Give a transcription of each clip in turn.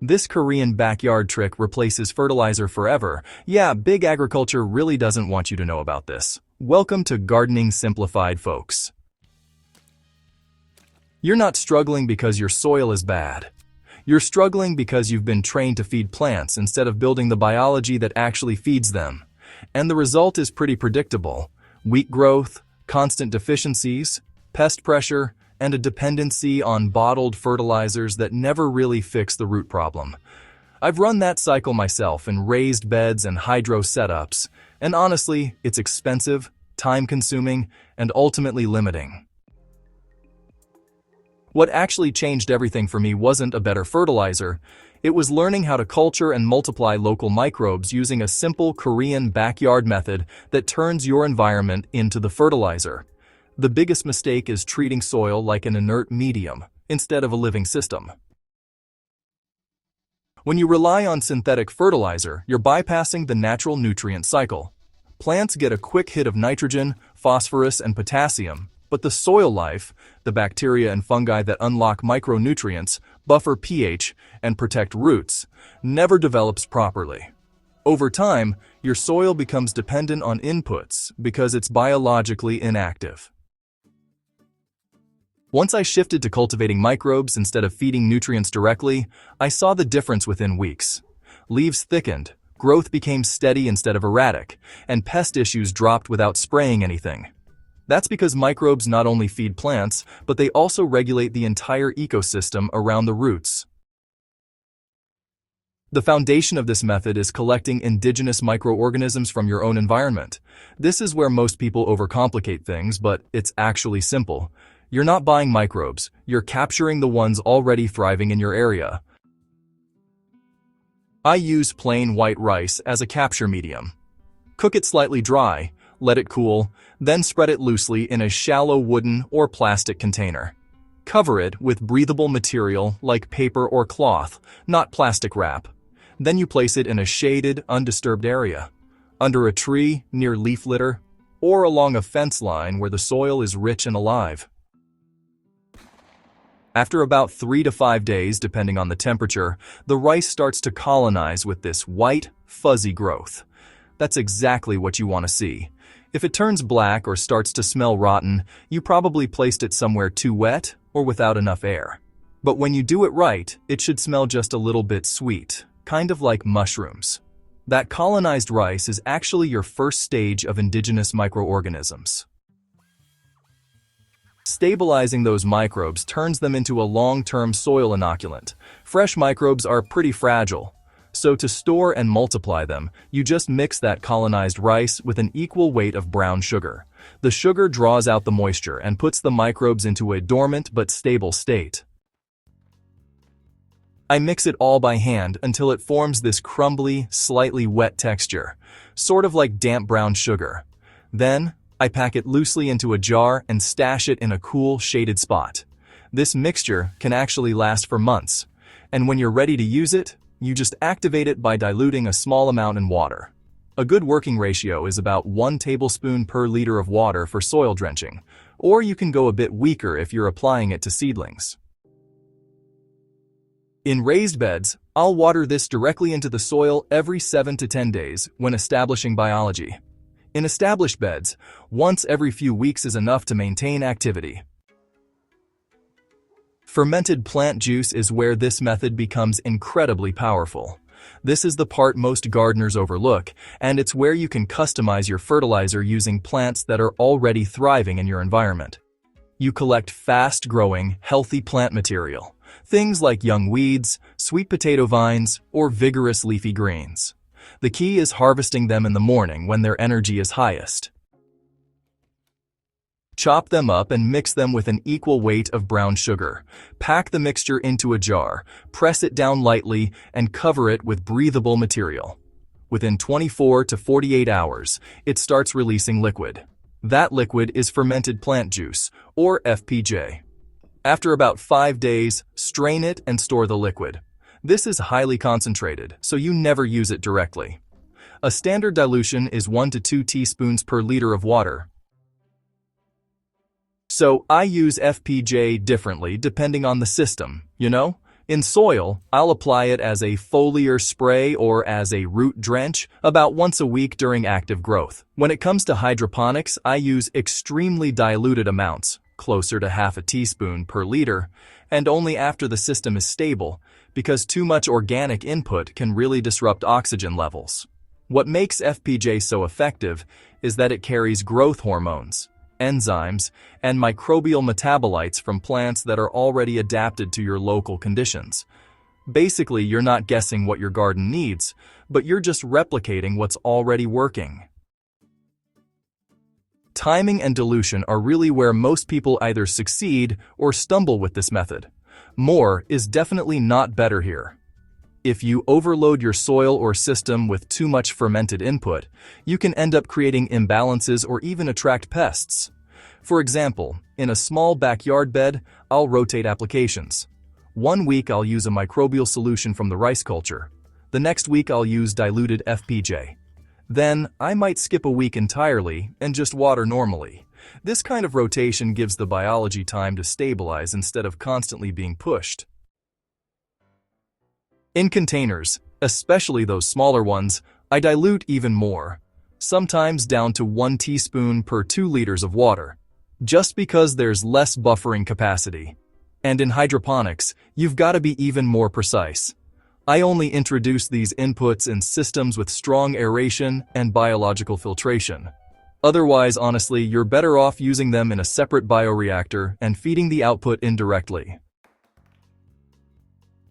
This Korean backyard trick replaces fertilizer forever. Yeah, big agriculture really doesn't want you to know about this. Welcome to Gardening Simplified, folks. You're not struggling because your soil is bad. You're struggling because you've been trained to feed plants instead of building the biology that actually feeds them. And the result is pretty predictable. Weak growth, constant deficiencies, pest pressure, and a dependency on bottled fertilizers that never really fix the root problem. I've run that cycle myself in raised beds and hydro setups, and honestly, it's expensive, time-consuming, and ultimately limiting. What actually changed everything for me wasn't a better fertilizer. It was learning how to culture and multiply local microbes using a simple Korean backyard method that turns your environment into the fertilizer. The biggest mistake is treating soil like an inert medium instead of a living system. When you rely on synthetic fertilizer, you're bypassing the natural nutrient cycle. Plants get a quick hit of nitrogen, phosphorus, and potassium, but the soil life, the bacteria and fungi that unlock micronutrients, buffer pH, and protect roots, never develops properly. Over time, your soil becomes dependent on inputs because it's biologically inactive. Once I shifted to cultivating microbes instead of feeding nutrients directly, I saw the difference within weeks. Leaves thickened, growth became steady instead of erratic, and pest issues dropped without spraying anything. That's because microbes not only feed plants, but they also regulate the entire ecosystem around the roots. The foundation of this method is collecting indigenous microorganisms from your own environment. This is where most people overcomplicate things, but it's actually simple. You're not buying microbes, you're capturing the ones already thriving in your area. I use plain white rice as a capture medium. Cook it slightly dry, let it cool, then spread it loosely in a shallow wooden or plastic container. Cover it with breathable material like paper or cloth, not plastic wrap. Then you place it in a shaded, undisturbed area, under a tree, near leaf litter, or along a fence line where the soil is rich and alive. After about 3 to 5 days, depending on the temperature, the rice starts to colonize with this white, fuzzy growth. That's exactly what you want to see. If it turns black or starts to smell rotten, you probably placed it somewhere too wet or without enough air. But when you do it right, it should smell just a little bit sweet, kind of like mushrooms. That colonized rice is actually your first stage of indigenous microorganisms. Stabilizing those microbes turns them into a long-term soil inoculant. Fresh microbes are pretty fragile, so to store and multiply them, you just mix that colonized rice with an equal weight of brown sugar. The sugar draws out the moisture and puts the microbes into a dormant but stable state. I mix it all by hand until it forms this crumbly, slightly wet texture, sort of like damp brown sugar. Then, I pack it loosely into a jar and stash it in a cool, shaded spot. This mixture can actually last for months, and when you're ready to use it, you just activate it by diluting a small amount in water. A good working ratio is about 1 tablespoon per liter of water for soil drenching, or you can go a bit weaker if you're applying it to seedlings. In raised beds, I'll water this directly into the soil every 7 to 10 days when establishing biology. In established beds, once every few weeks is enough to maintain activity. Fermented plant juice is where this method becomes incredibly powerful. This is the part most gardeners overlook, and it's where you can customize your fertilizer using plants that are already thriving in your environment. You collect fast-growing, healthy plant material, things like young weeds, sweet potato vines, or vigorous leafy greens. The key is harvesting them in the morning when their energy is highest. Chop them up and mix them with an equal weight of brown sugar. Pack the mixture into a jar, press it down lightly, and cover it with breathable material. Within 24 to 48 hours, it starts releasing liquid. That liquid is fermented plant juice, or FPJ. After about 5 days, strain it and store the liquid. This is highly concentrated, so you never use it directly. A standard dilution is 1 to 2 teaspoons per liter of water. So I use FPJ differently depending on the system, In soil, I'll apply it as a foliar spray or as a root drench about once a week during active growth. When it comes to hydroponics, I use extremely diluted amounts, closer to half a teaspoon per liter, and only after the system is stable, because too much organic input can really disrupt oxygen levels. What makes FPJ so effective is that it carries growth hormones, enzymes, and microbial metabolites from plants that are already adapted to your local conditions. Basically, you're not guessing what your garden needs, but you're just replicating what's already working. Timing and dilution are really where most people either succeed or stumble with this method. More is definitely not better here. If you overload your soil or system with too much fermented input, you can end up creating imbalances or even attract pests. For example, in a small backyard bed, I'll rotate applications. One week I'll use a microbial solution from the rice culture. The next week I'll use diluted FPJ. Then, I might skip a week entirely and just water normally. This kind of rotation gives the biology time to stabilize instead of constantly being pushed. In containers, especially those smaller ones, I dilute even more, sometimes down to 1 teaspoon per 2 liters of water, just because there's less buffering capacity. And in hydroponics, you've got to be even more precise. I only introduce these inputs in systems with strong aeration and biological filtration. Otherwise, honestly, you're better off using them in a separate bioreactor and feeding the output indirectly.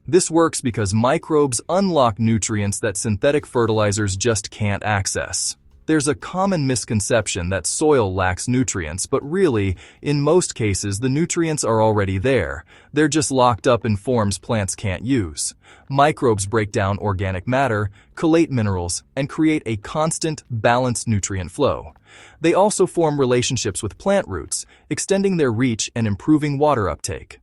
This works because microbes unlock nutrients that synthetic fertilizers just can't access. There's a common misconception that soil lacks nutrients, but really, in most cases, the nutrients are already there. They're just locked up in forms plants can't use. Microbes break down organic matter, collate minerals, and create a constant, balanced nutrient flow. They also form relationships with plant roots, extending their reach and improving water uptake.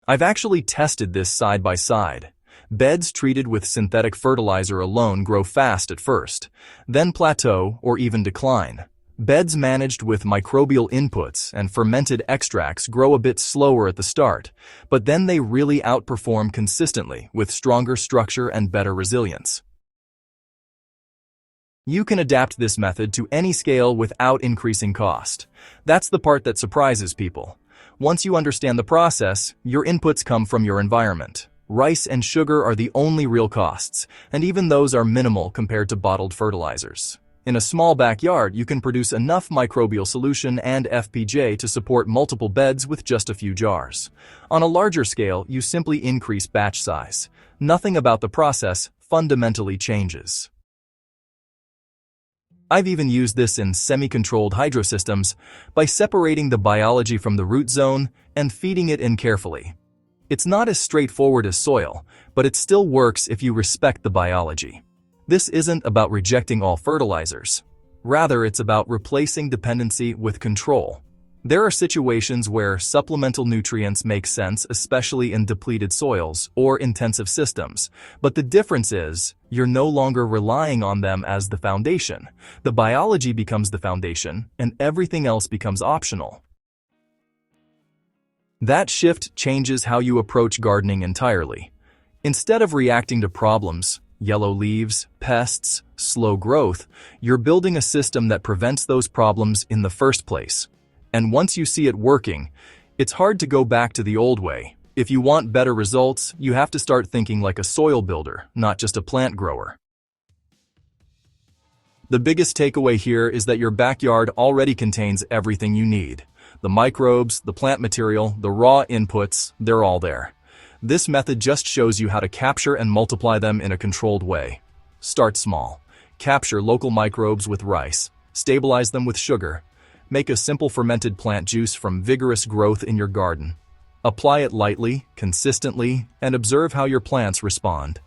I've actually tested this side by side. Beds treated with synthetic fertilizer alone grow fast at first, then plateau or even decline. Beds managed with microbial inputs and fermented extracts grow a bit slower at the start, but then they really outperform consistently with stronger structure and better resilience. You can adapt this method to any scale without increasing cost. That's the part that surprises people. Once you understand the process, your inputs come from your environment. Rice and sugar are the only real costs, and even those are minimal compared to bottled fertilizers. In a small backyard, you can produce enough microbial solution and FPJ to support multiple beds with just a few jars. On a larger scale, you simply increase batch size. Nothing about the process fundamentally changes. I've even used this in semi-controlled hydrosystems by separating the biology from the root zone and feeding it in carefully. It's not as straightforward as soil, but it still works if you respect the biology. This isn't about rejecting all fertilizers. Rather, it's about replacing dependency with control. There are situations where supplemental nutrients make sense, especially in depleted soils or intensive systems. But the difference is, you're no longer relying on them as the foundation. The biology becomes the foundation, and everything else becomes optional. That shift changes how you approach gardening entirely. Instead of reacting to problems, yellow leaves, pests, slow growth, you're building a system that prevents those problems in the first place. And once you see it working, it's hard to go back to the old way. If you want better results, you have to start thinking like a soil builder, not just a plant grower. The biggest takeaway here is that your backyard already contains everything you need. The microbes, the plant material, the raw inputs, they're all there. This method just shows you how to capture and multiply them in a controlled way. Start small. Capture local microbes with rice. Stabilize them with sugar. Make a simple fermented plant juice from vigorous growth in your garden. Apply it lightly, consistently, and observe how your plants respond.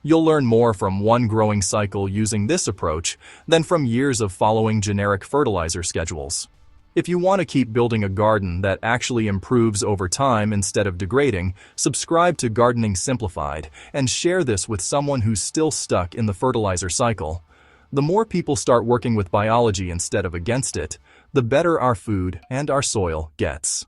You'll learn more from one growing cycle using this approach than from years of following generic fertilizer schedules. If you want to keep building a garden that actually improves over time instead of degrading, subscribe to Gardening Simplified and share this with someone who's still stuck in the fertilizer cycle. The more people start working with biology instead of against it, the better our food and our soil gets.